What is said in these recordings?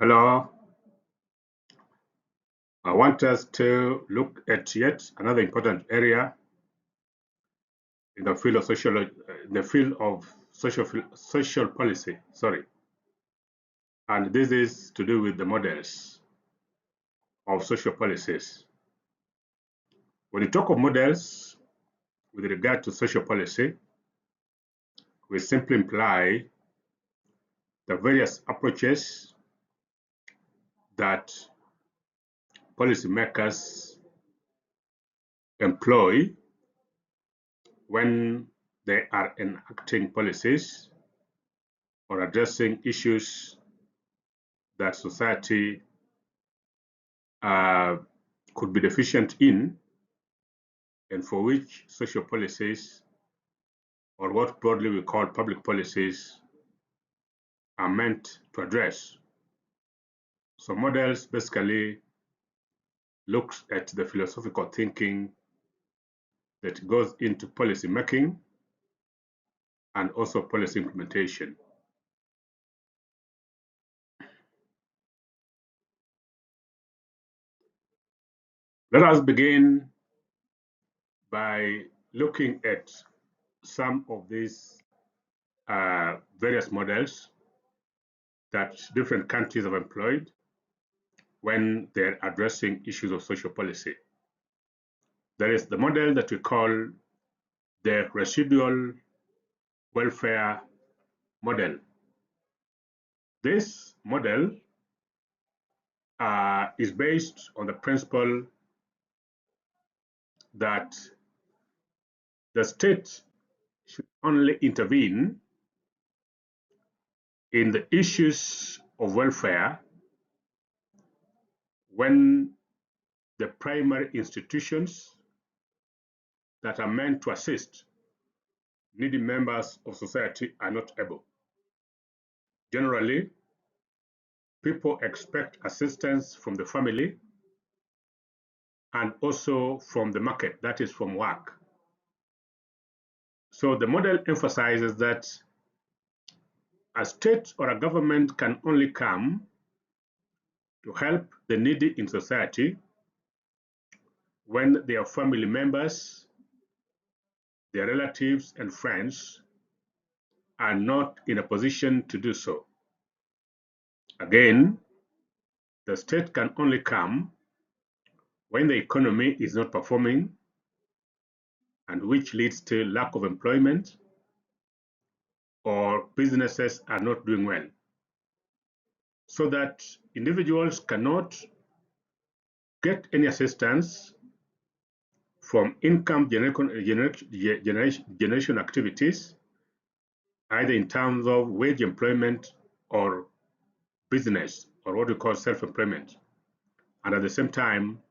Hello, I want us to look at yet another important area in the field of social policy. Sorry, and this is to do with the models of social policies. When you talk of models with regard to social policy, we simply imply the various approaches that policymakers employ when they are enacting policies or addressing issues that society could be deficient in, and for which social policies, or what broadly we call public policies, are meant to address. So models basically looks at the philosophical thinking that goes into policy making and also policy implementation. Let us begin by looking at some of these various models that different countries have employed when they're addressing issues of social policy. There is the model that we call the residual welfare model. This model is based on the principle that the state should only intervene in the issues of welfare when the primary institutions that are meant to assist needy members of society are not able. Generally, people expect assistance from the family and also from the market, that is from work. So the model emphasizes that a state or a government can only come to help the needy in society when their family members, their relatives and friends are not in a position to do so. Again, the state can only come when the economy is not performing, and which leads to lack of employment or businesses are not doing well, so that individuals cannot get any assistance from income generation activities, either in terms of wage employment or business, or what we call self-employment. And at the same time,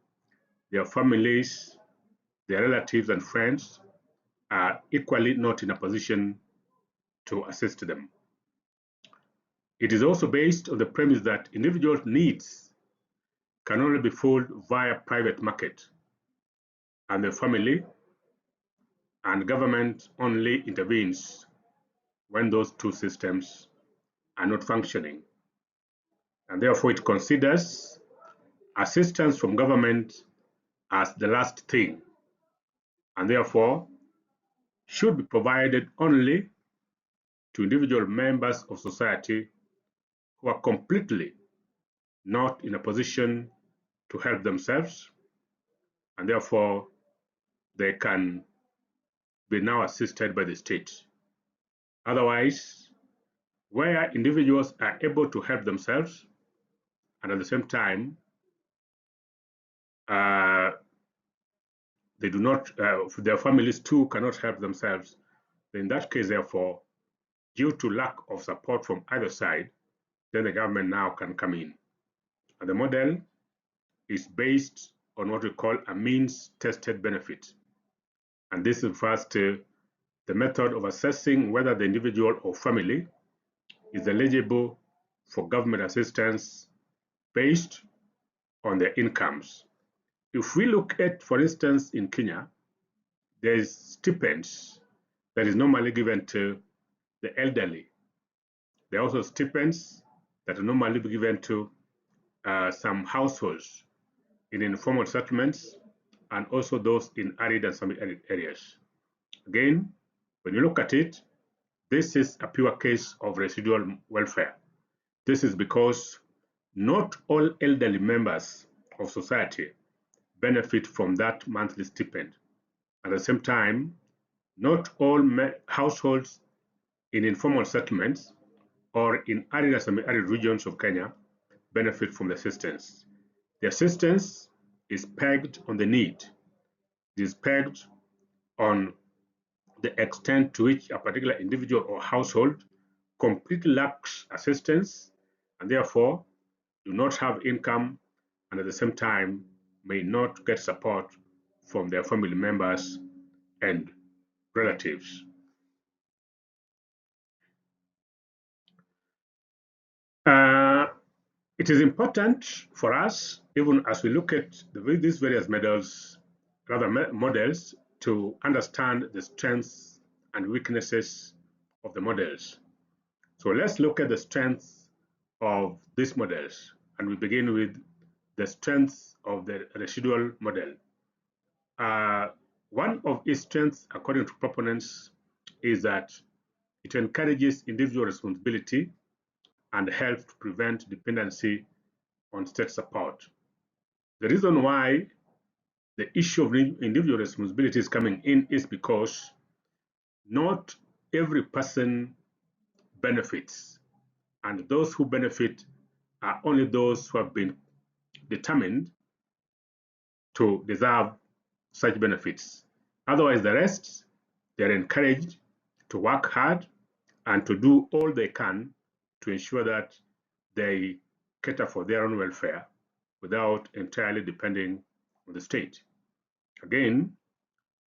their families, their relatives and friends are equally not in a position to assist them. It is also based on the premise that individual needs can only be fulfilled via private market, and the family and government only intervenes when those two systems are not functioning. And therefore it considers assistance from government as the last thing, and therefore should be provided only to individual members of society who are completely not in a position to help themselves, and therefore they can be now assisted by the state. Otherwise, where individuals are able to help themselves and at the same time they do not, their families too cannot help themselves, in that case, therefore, due to lack of support from either side, then the government now can come in. And the model is based on what we call a means tested benefit. And this refers to the method of assessing whether the individual or family is eligible for government assistance based on their incomes. If we look at, for instance, in Kenya, there is stipends that is normally given to the elderly. There are also stipends that are normally given to some households in informal settlements and also those in arid and semi-arid areas. Again, when you look at it, this is a pure case of residual welfare. This is because not all elderly members of society benefit from that monthly stipend. At the same time, not all households in informal settlements or in arid and semi-arid regions of Kenya benefit from the assistance. The assistance is pegged on the need. It is pegged on the extent to which a particular individual or household completely lacks assistance and therefore do not have income and at the same time may not get support from their family members and relatives. It is important for us, even as we look at these various models, to understand the strengths and weaknesses of the models. So let's look at the strengths of these models, and we begin with the strengths of the residual model. One of its strengths, according to proponents, is that it encourages individual responsibility and helps to prevent dependency on state support. The reason why the issue of individual responsibility is coming in is because not every person benefits, and those who benefit are only those who have been determined to deserve such benefits. Otherwise, the rest, they're encouraged to work hard and to do all they can to ensure that they cater for their own welfare without entirely depending on the state. Again,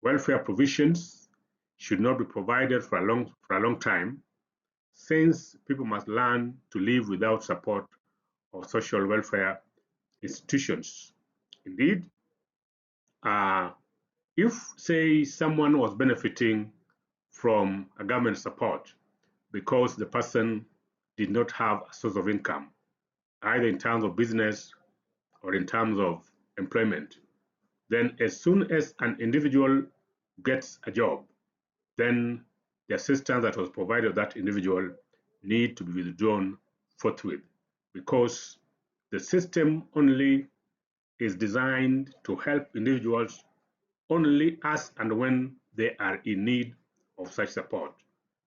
welfare provisions should not be provided for a long time, since people must learn to live without support of social welfare institutions. Indeed, if, say, someone was benefiting from a government support because the person did not have a source of income, either in terms of business or in terms of employment, then as soon as an individual gets a job, then the assistance that was provided to that individual need to be withdrawn forthwith, because the system only is designed to help individuals only as and when they are in need of such support.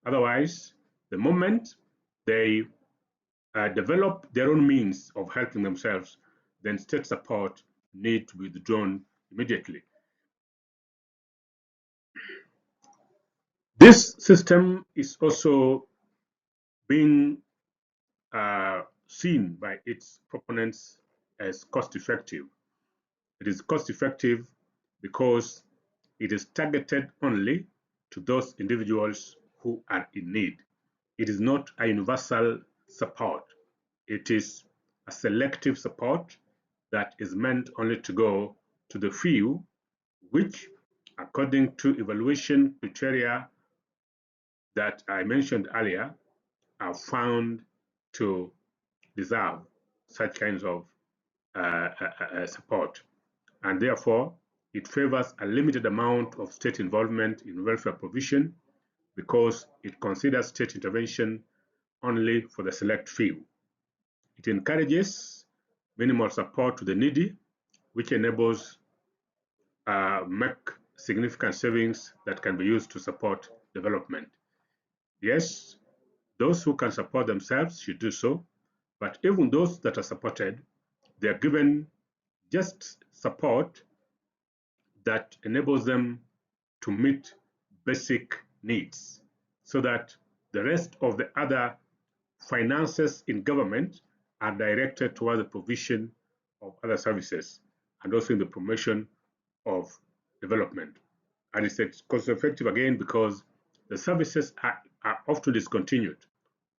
Otherwise, the moment they develop their own means of helping themselves, then state support need to be withdrawn immediately. This system is also being seen by its proponents as cost effective. It is cost effective because it is targeted only to those individuals who are in need. It is not a universal support. It is a selective support that is meant only to go to the few, which, according to evaluation criteria that I mentioned earlier, are found to deserve such kinds of support. And therefore, it favors a limited amount of state involvement in welfare provision because it considers state intervention only for the select few. It encourages minimal support to the needy, which enables make significant savings that can be used to support development. Yes, those who can support themselves should do so, but even those that are supported, they are given just support that enables them to meet basic needs, so that the rest of the other finances in government are directed toward the provision of other services and also in the promotion of development. And it's cost effective again because the services are often discontinued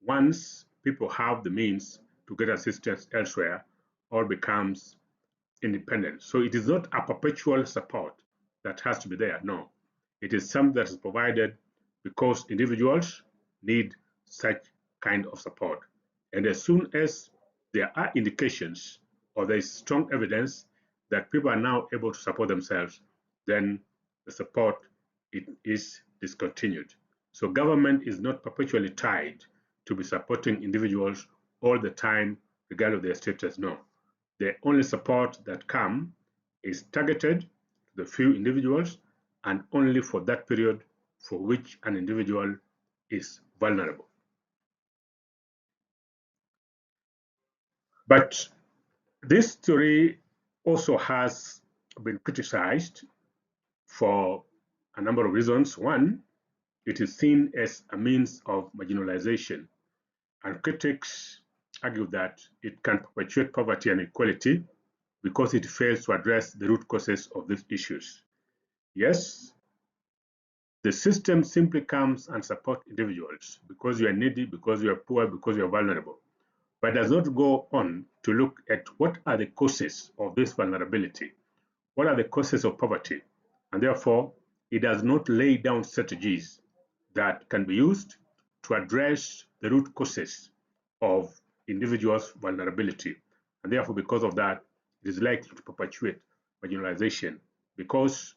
once people have the means to get assistance elsewhere or becomes independent. So it is not a perpetual support that has to be there. No, it is something that is provided because individuals need such kind of support. And as soon as there are indications or there is strong evidence that people are now able to support themselves, then the support is discontinued. So government is not perpetually tied to be supporting individuals all the time, regardless of their status. No. The only support that comes is targeted to the few individuals and only for that period for which an individual is vulnerable. But this theory also has been criticized for a number of reasons. One, it is seen as a means of marginalization, and critics argue that it can perpetuate poverty and inequality because it fails to address the root causes of these issues. Yes, the system simply comes and supports individuals because you are needy, because you are poor, because you are vulnerable, but does not go on to look at what are the causes of this vulnerability, what are the causes of poverty, and therefore it does not lay down strategies that can be used to address the root causes of individuals' vulnerability. And therefore, because of that, it is likely to perpetuate marginalization because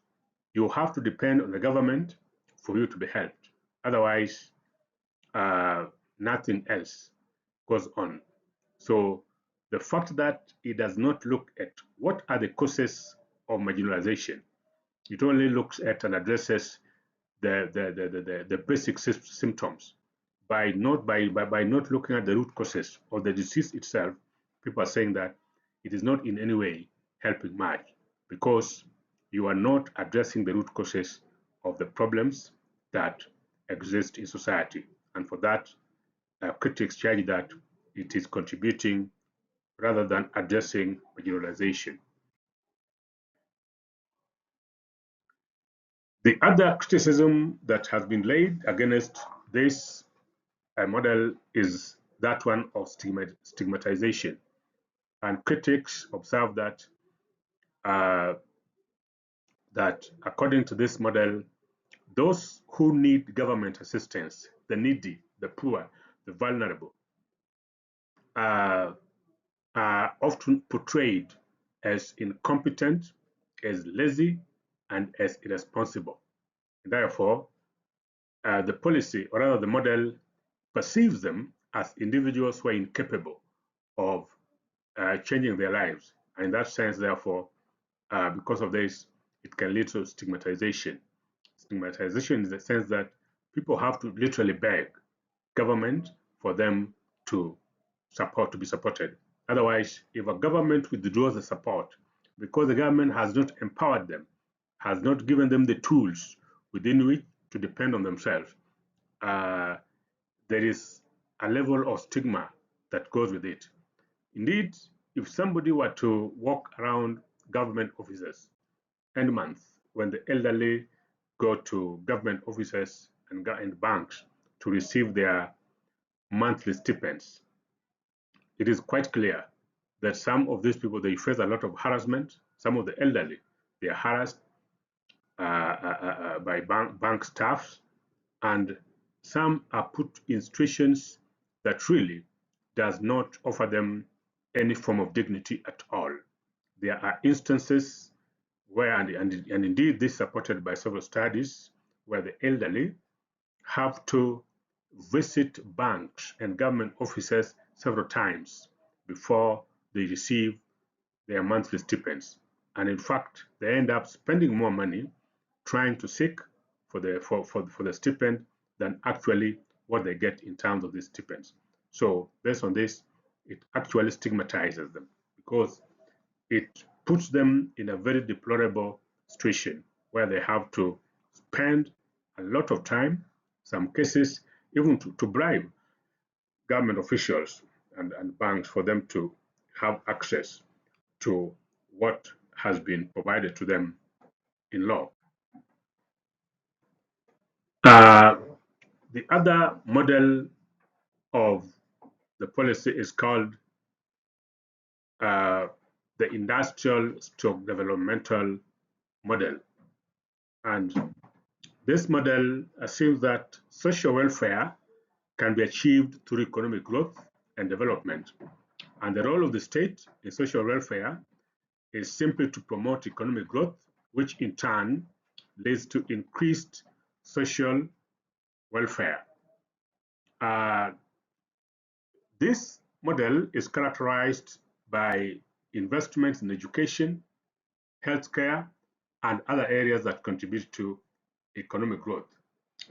you have to depend on the government for you to be helped. Otherwise, nothing else goes on. So the fact that it does not look at what are the causes of marginalization, it only looks at and addresses the basic symptoms. By not looking at the root causes of the disease itself, people are saying that it is not in any way helping much because you are not addressing the root causes of the problems that exist in society. And for that, critics charge that it is contributing rather than addressing marginalization. The other criticism that has been laid against this model is that one of stigmatization. And critics observe uh, that according to this model, those who need government assistance, the needy, the poor, the vulnerable, uh, are often portrayed as incompetent, as lazy, and as irresponsible. And therefore, the policy, or rather the model, perceives them as individuals who are incapable of changing their lives. And in that sense, therefore, because of this, it can lead to stigmatization. Stigmatization is the sense that people have to literally beg government for them to be supported. Otherwise, if a government withdraws the support because the government has not empowered them, has not given them the tools within which to depend on themselves, uh, there is a level of stigma that goes with it. Indeed, if somebody were to walk around government offices end month when the elderly go to government offices and banks to receive their monthly stipends, it is quite clear that some of these people, they face a lot of harassment. Some of the elderly, they are harassed by bank staffs, and some are put in situations that really does not offer them any form of dignity at all. There are instances where, and indeed this is supported by several studies, where the elderly have to visit banks and government offices several times before they receive their monthly stipends. And in fact, they end up spending more money trying to seek for the stipend than actually what they get in terms of these stipends. So based on this, it actually stigmatizes them because it puts them in a very deplorable situation where they have to spend a lot of time, some cases even to bribe government officials and banks for them to have access to what has been provided to them in law. Uh, the other model of the policy is called uh, the industrial stroke developmental model. And this model assumes that social welfare can be achieved through economic growth and development. And the role of the state in social welfare is simply to promote economic growth, which in turn leads to increased social welfare. Uh, this model is characterized by investments in education, healthcare, and other areas that contribute to economic growth.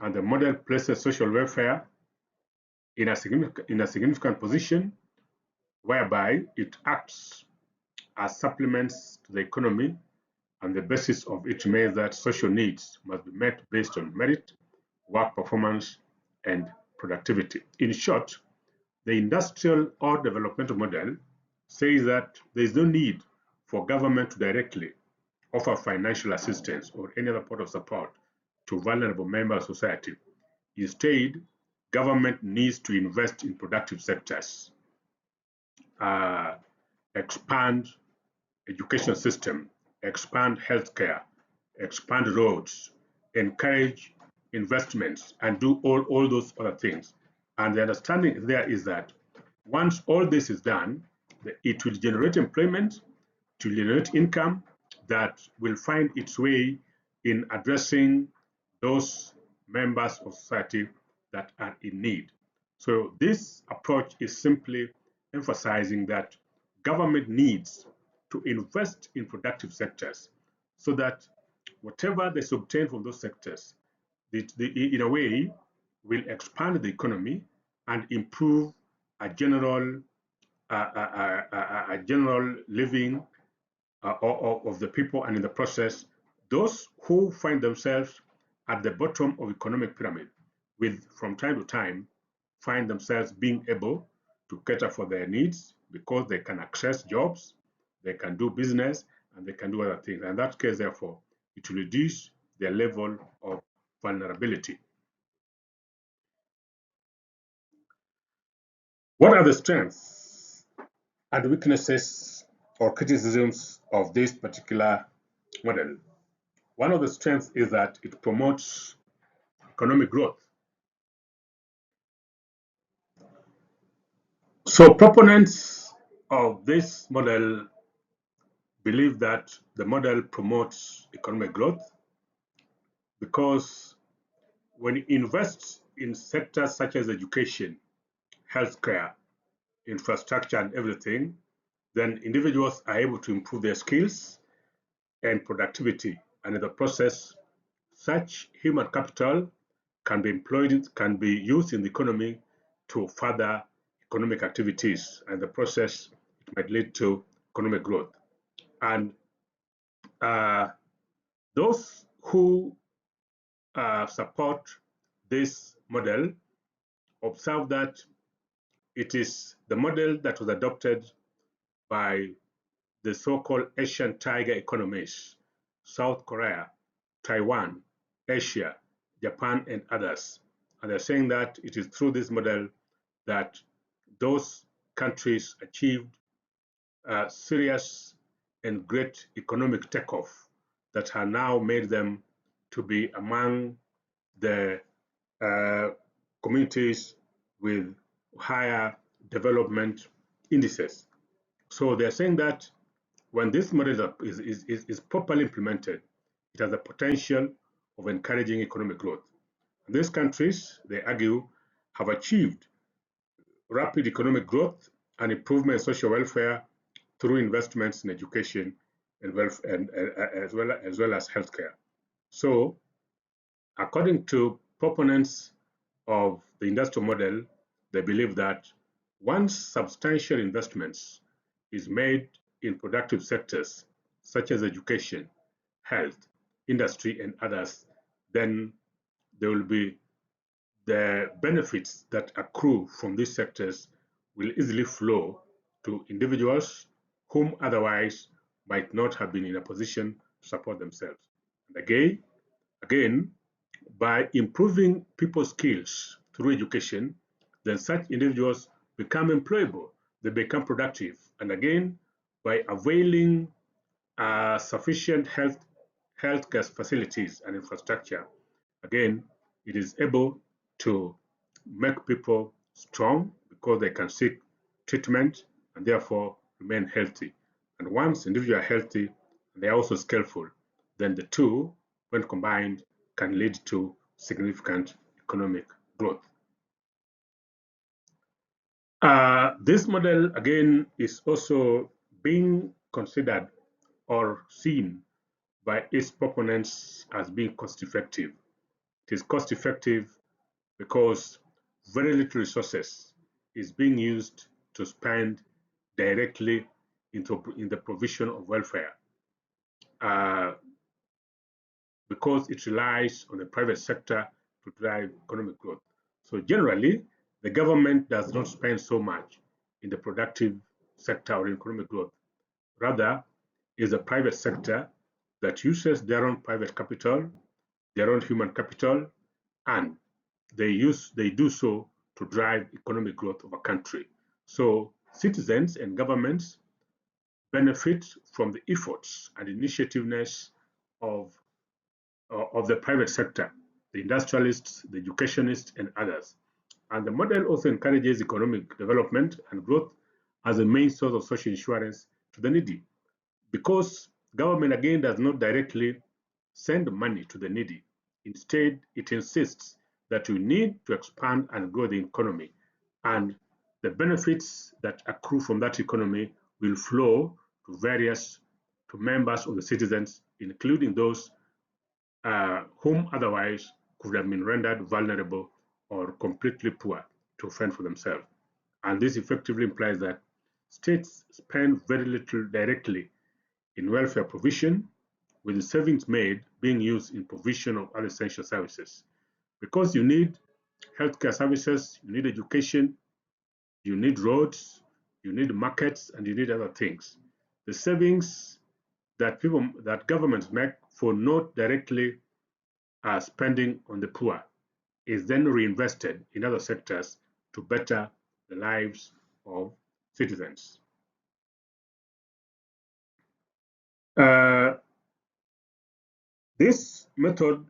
And the model places social welfare in a significant position whereby it acts as supplements to the economy, and the basis of it means that social needs must be met based on merit, work performance, and productivity. In short, the industrial or developmental model says that there is no need for government to directly offer financial assistance or any other part of support to vulnerable members of society. Instead, government needs to invest in productive sectors, uh, expand education system, expand healthcare, expand roads, encourage investments, and do all those other things. And the understanding there is that once all this is done, it will generate employment, to generate income that will find its way in addressing those members of society that are in need. So this approach is simply emphasizing that government needs to invest in productive sectors so that whatever they obtain from those sectors, in a way, will expand the economy and improve a general living of the people, and in the process, those who find themselves at the bottom of economic pyramid will, from time to time, find themselves being able to cater for their needs because they can access jobs, they can do business, and they can do other things. And in that case, therefore, it will reduce their level of vulnerability. What are the strengths and weaknesses or criticisms of this particular model? One of the strengths is that it promotes economic growth. So proponents of this model believe that the model promotes economic growth because when you invest in sectors such as education, healthcare, infrastructure, and everything, then individuals are able to improve their skills and productivity. And in the process, such human capital can be employed, can be used in the economy to further economic activities. And the process, it might lead to economic growth. And uh, those who support this model observe that it is the model that was adopted by the so-called Asian tiger economies, South Korea, Taiwan, Asia, Japan, and others. And they're saying that it is through this model that those countries achieved serious and great economic takeoff that have now made them to be among the communities with higher development indices. So they're saying that when this model is properly implemented, it has the potential of encouraging economic growth. And these countries, they argue, have achieved rapid economic growth and improvement in social welfare through investments in education and wealth, and as well as healthcare. So, according to proponents of the industrial model, they believe that once substantial investments is made in productive sectors such as education, health, industry, and others, then there will be the benefits that accrue from these sectors will easily flow to individuals whom otherwise might not have been in a position to support themselves. And again, by improving people's skills through education, then such individuals become employable, they become productive. And again, by availing sufficient healthcare facilities and infrastructure, again, it is able to make people strong because they can seek treatment and therefore remain healthy. And once individuals are healthy and they are also skillful, then the two, when combined, can lead to significant economic growth. This model, again, is also being considered or seen by its proponents as being cost effective. It is cost effective because very little resources is being used to spend directly in the provision of welfare, uh, because it relies on the private sector to drive economic growth. So generally, the government does not spend so much in the productive sector or economic growth. Rather, is the private sector that uses their own private capital, their own human capital, and they do so to drive economic growth of a country. So citizens and governments benefit from the efforts and initiativeness of, of the private sector, the industrialists, the educationists, and others. And the model also encourages economic development and growth as a main source of social insurance to the needy. Because government again does not directly send money to the needy. Instead, it insists that we need to expand and grow the economy, and the benefits that accrue from that economy will flow to members of the citizens, including those whom otherwise could have been rendered vulnerable or completely poor to fend for themselves. And this effectively implies that states spend very little directly in welfare provision, with the savings made being used in provision of other essential services. Because you need healthcare services, you need education, you need roads, you need markets, and you need other things. The savings that governments make for not directly spending on the poor is then reinvested in other sectors to better the lives of citizens. Uh, this method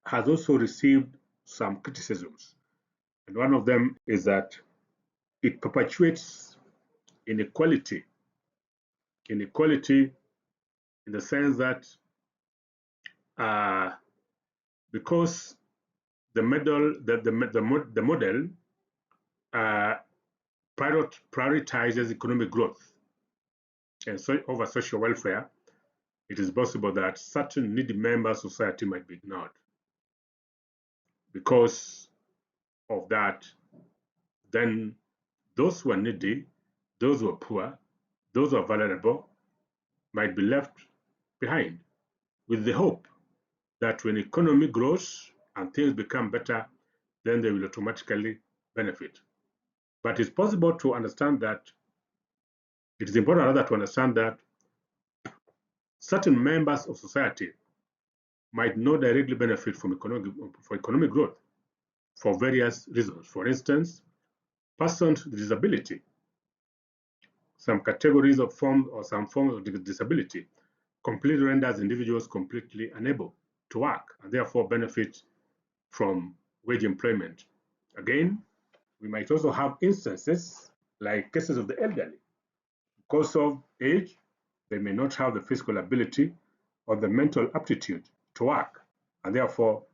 has also received some criticisms, and one of them is that it perpetuates inequality. Inequality in the sense that uh, because the model uh, prioritizes economic growth and so over social welfare, it is possible that certain needy members of society might be ignored. Because of that, then those who are needy, those who are poor, those who are vulnerable might be left behind, with the hope that when economy grows and things become better, then they will automatically benefit. But it's possible to understand that, it is important rather to understand that certain members of society might not directly benefit from economic growth for various reasons. For instance, persons with disability, some categories of forms or some forms of disability completely renders individuals completely unable to work and therefore benefit from wage employment. Again, we might also have instances like cases of the elderly. Because of age, they may not have the physical ability or the mental aptitude to work, and therefore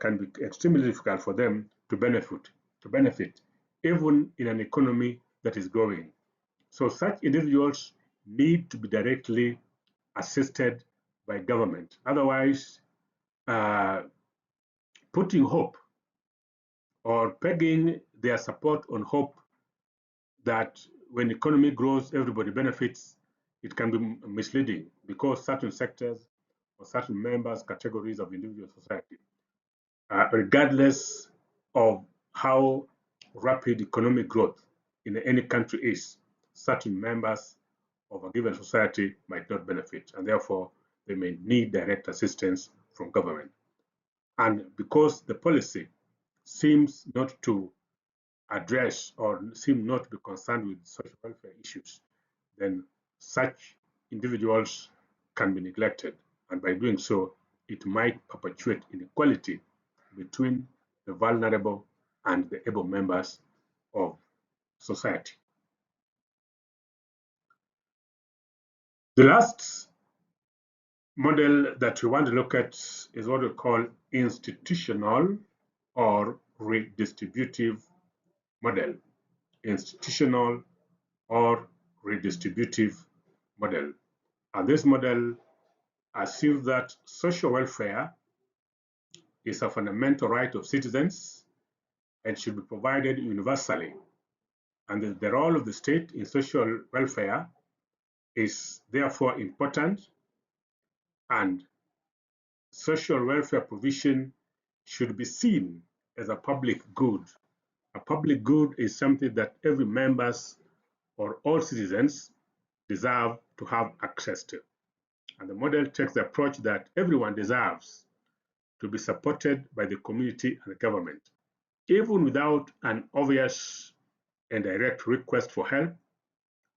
can be extremely difficult for them to benefit, even in an economy that is growing. So such individuals need to be directly assisted by government. Otherwise, uh, putting hope or pegging their support on hope that when economy grows, everybody benefits, it can be misleading because certain sectors or certain members, categories of individual society, regardless of how rapid economic growth in any country is, certain members of a given society might not benefit, and therefore they may need direct assistance from government. And because the policy seems not to address or seem not to be concerned with social welfare issues, then such individuals can be neglected. And by doing so, it might perpetuate inequality between the vulnerable and the able members of society. The last model that we want to look at is what we call institutional or redistributive model. Institutional or redistributive model. And this model assumes that social welfare is a fundamental right of citizens and should be provided universally. And the role of the state in social welfare is therefore important, and social welfare provision should be seen as a public good. A public good is something that every members or all citizens deserve to have access to. And the model takes the approach that everyone deserves to be supported by the community and the government, even without an obvious and direct request for help,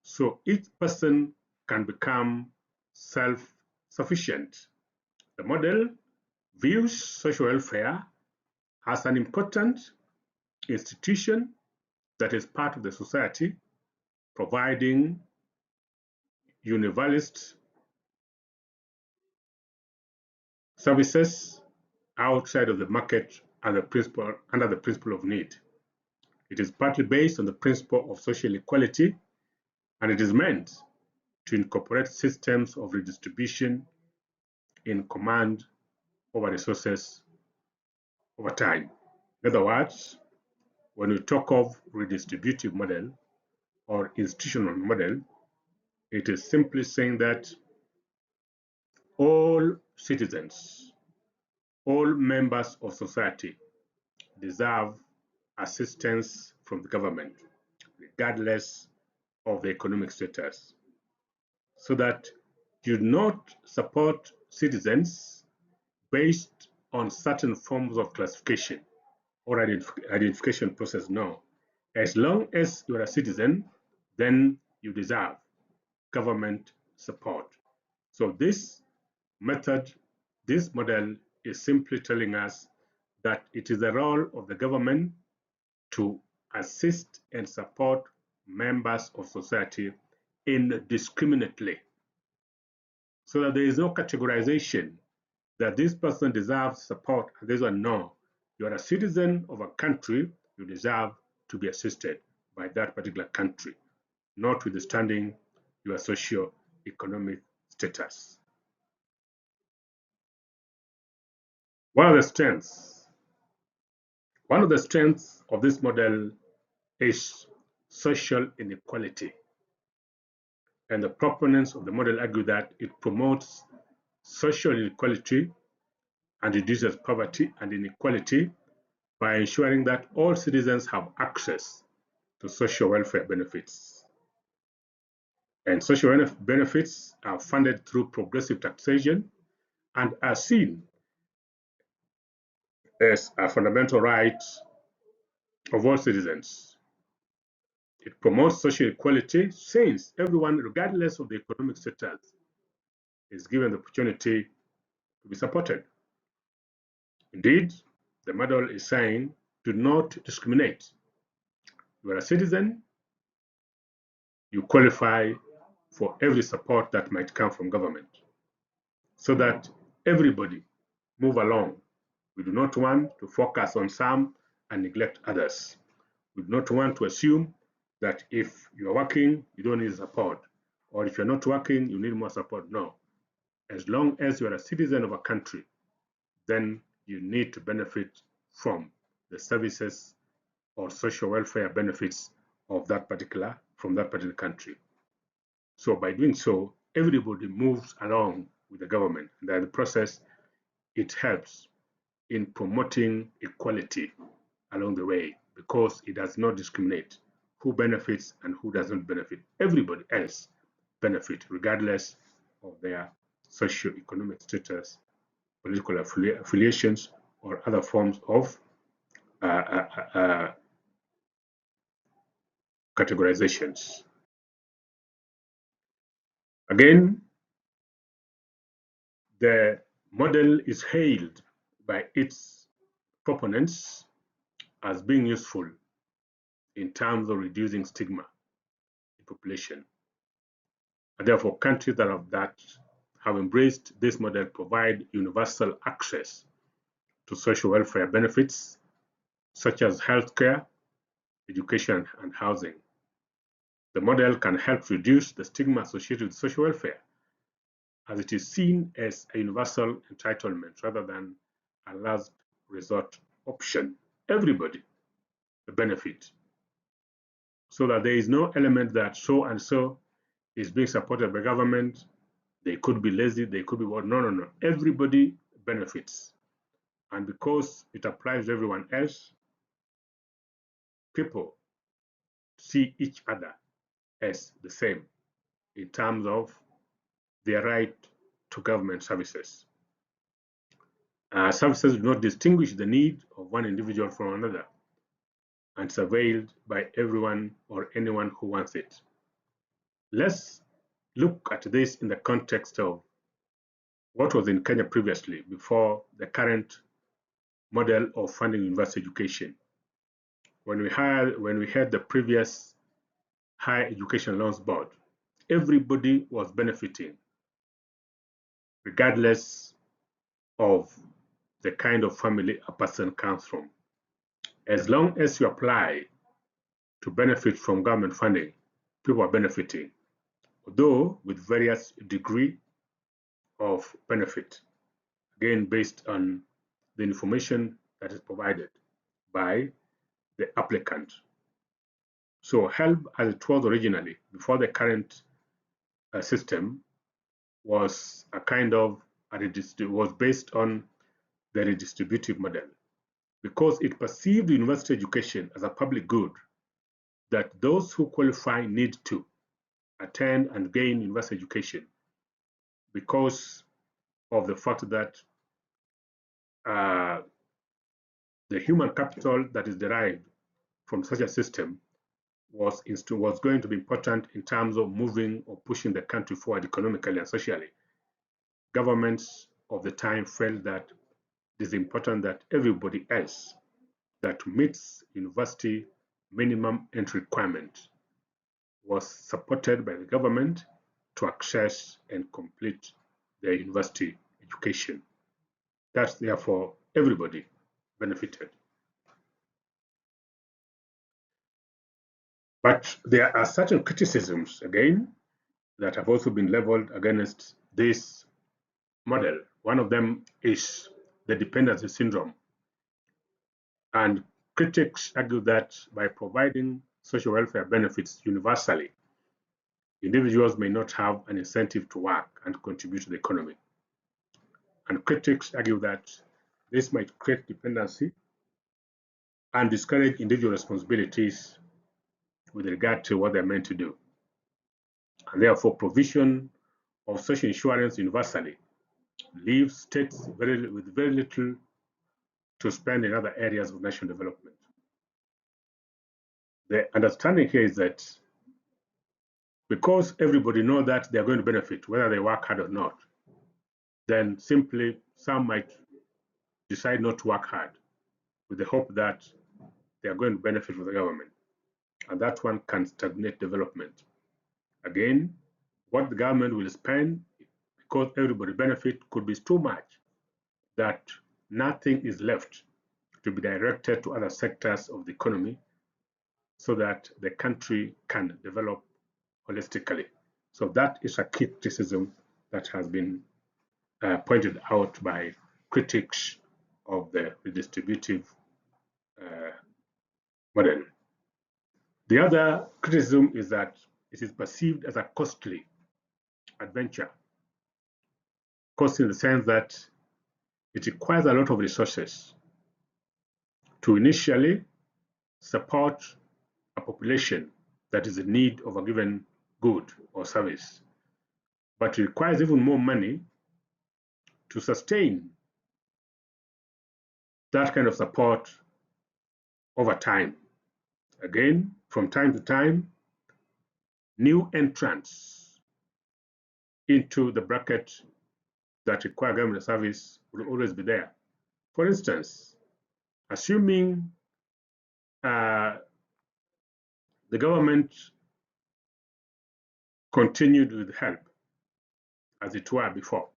so each person can become self-sufficient. The model views social welfare as an important institution that is part of the society, providing universalist services outside of the market and under the principle of need. It is partly based on the principle of social equality, and it is meant to incorporate systems of redistribution in command over resources over time. In other words, when we talk of redistributive model or institutional model, it is simply saying that all citizens, all members of society deserve assistance from the government, regardless of the economic status, so that you do not support citizens based on certain forms of classification or identification process. No. As long as you're a citizen, then you deserve government support. So this method, this model is simply telling us that it is the role of the government to assist and support members of society indiscriminately, so that there is no categorization that this person deserves support and this one no. You are a citizen of a country, you deserve to be assisted by that particular country, notwithstanding your socio-economic status. What are the strengths? One of the strengths of this model is social inequality. And the proponents of the model argue that it promotes social inequality and reduces poverty and inequality by ensuring that all citizens have access to social welfare benefits. And social benefits are funded through progressive taxation and are seen as a fundamental right of all citizens. It promotes social equality since everyone, regardless of the economic status, is given the opportunity to be supported. Indeed, the model is saying do not discriminate. You are a citizen, you qualify for every support that might come from government, so that everybody move along. We do not want to focus on some and neglect others. We do not want to assume that if you're working, you don't need support, or if you're not working, you need more support. No. As long as you're a citizen of a country, then you need to benefit from the services or social welfare benefits of that particular country. So by doing so, everybody moves along with the government. And in the process, it helps in promoting equality along the way because it does not discriminate who benefits and who doesn't benefit. Everybody else benefit regardless of their socio-economic status, political affiliations, or other forms of uh, uh, uh, categorizations. Again, the model is hailed by its proponents as being useful in terms of reducing stigma in population. And therefore, countries that have embraced this model provide universal access to social welfare benefits such as healthcare, education, and housing. The model can help reduce the stigma associated with social welfare, as it is seen as a universal entitlement rather than a last resort option. Everybody benefit, so that there is no element that so and so is being supported by government. They could be lazy, they could be what? No, no, no. Everybody benefits. And because it applies to everyone else, people see each other as the same in terms of their right to government services. Services do not distinguish the need of one individual from another, and it's availed by everyone or anyone who wants it. Let's look at this in the context of what was in Kenya previously, before the current model of funding university education. When we had the previous Higher Education Loans Board, everybody was benefiting, regardless of the kind of family a person comes from. As long as you apply to benefit from government funding, people are benefiting, although with various degree of benefit, again based on the information that is provided by the applicant. So HELB, as it was originally before the current system, was a kind of was based on the redistributive model, because it perceived university education as a public good that those who qualify need to attend and gain university education, because of the fact that the human capital that is derived from such a system was going to be important in terms of moving or pushing the country forward economically and socially. Governments of the time felt that it is important that everybody else that meets university minimum entry requirement was supported by the government to access and complete their university education. That's therefore everybody benefited. But there are certain criticisms, again, that have also been leveled against this model. One of them is the dependency syndrome. And critics argue that by providing social welfare benefits universally, individuals may not have an incentive to work and contribute to the economy. And critics argue that this might create dependency and discourage individual responsibilities with regard to what they're meant to do. And therefore, provision of social insurance universally leaves states with very little to spend in other areas of national development. The understanding here is that because everybody knows that they're going to benefit, whether they work hard or not, then simply some might decide not to work hard with the hope that they are going to benefit from the government. And that one can stagnate development. Again, what the government will spend because everybody benefit could be too much that nothing is left to be directed to other sectors of the economy so that the country can develop holistically. So that is a key criticism that has been pointed out by critics of the redistributive model. The other criticism is that it is perceived as a costly adventure. Costly in the sense that it requires a lot of resources to initially support a population that is in need of a given good or service, but it requires even more money to sustain that kind of support over time. Again, from time to time, new entrants into the bracket that require government service will always be there. For instance, assuming the government continued with help as it were before,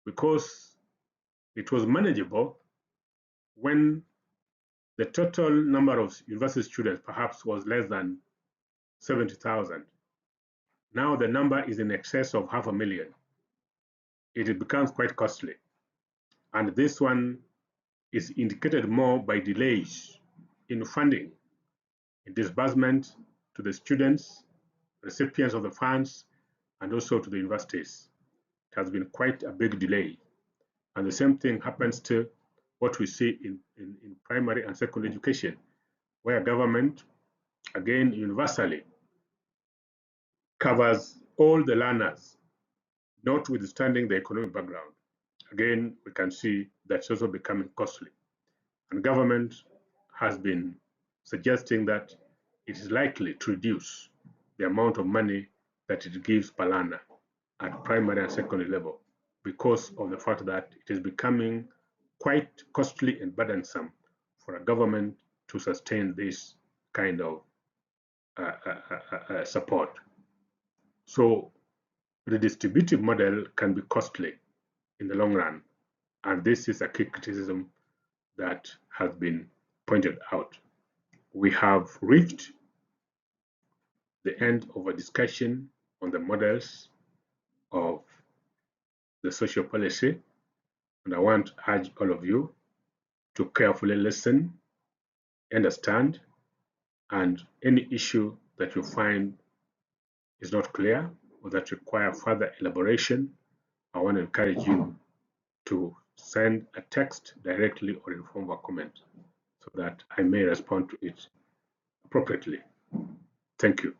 because it was manageable when the total number of university students perhaps was less than 70,000. Now the number is in excess of 500,000. It becomes quite costly. And this one is indicated more by delays in funding, in disbursement to the students, recipients of the funds, and also to the universities. It has been quite a big delay. And the same thing happens to what we see in primary and secondary education, where government, again, universally covers all the learners, notwithstanding the economic background. Again, we can see that's also becoming costly. And government has been suggesting that it is likely to reduce the amount of money that it gives per learner at primary and secondary level because of the fact that it is becoming quite costly and burdensome for a government to sustain this kind of support. So the distributive model can be costly in the long run, and this is a key criticism that has been pointed out. We have reached the end of a discussion on the models of the social policy, and I want to urge all of you to carefully listen, understand, and any issue that you find is not clear or that require further elaboration, I want to encourage you to send a text directly or in form of a comment so that I may respond to it appropriately. Thank you.